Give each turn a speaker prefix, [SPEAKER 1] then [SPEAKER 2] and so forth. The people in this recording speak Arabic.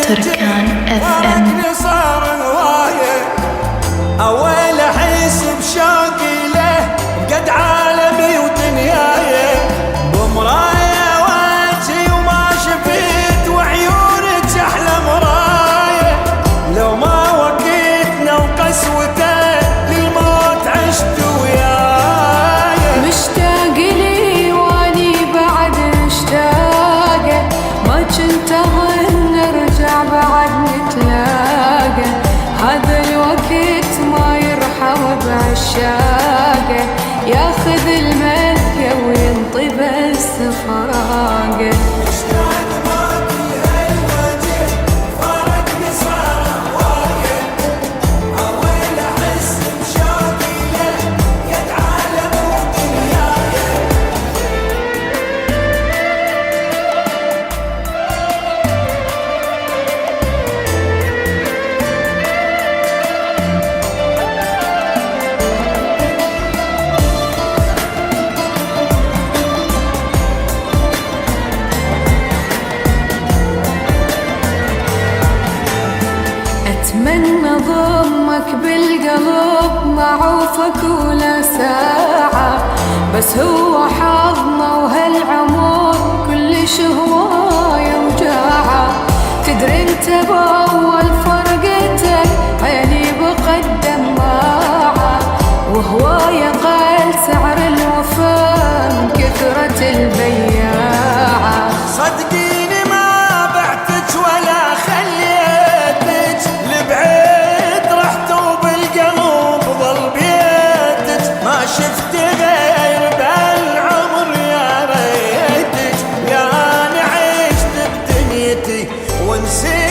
[SPEAKER 1] تركان FM.
[SPEAKER 2] صار هواية أول أحس بشوقي له قد عالمي ودنياي بمراية وجهي وما شفت وعيونك أحلى مراية لو ما وقتنا وقسوته للموت عشت وياي
[SPEAKER 3] مشتاق لي واني بعد مشتاقة ما كنت أظن نرجع بعد نتلاقى هذا الوقت ما يرحم بعشاقه ياخذ الملكة وينطي بس فراقه أتمنى ضمك بالقلب معوفك ولا ساعة بس هو حظنا وهالعمر كلش هواية وجاعة تدري انت بأول فرقتك عيني بقدم دماعة وهواية قال سعر الوفا من كثرة البياعة
[SPEAKER 2] صدقيني ما بعتك ولا خليتك لبعيد رحت وبالقلب ظل بيتك ما شفت غير بالعمر يا ريتك يا أنا عشت بدنيتي ونسيت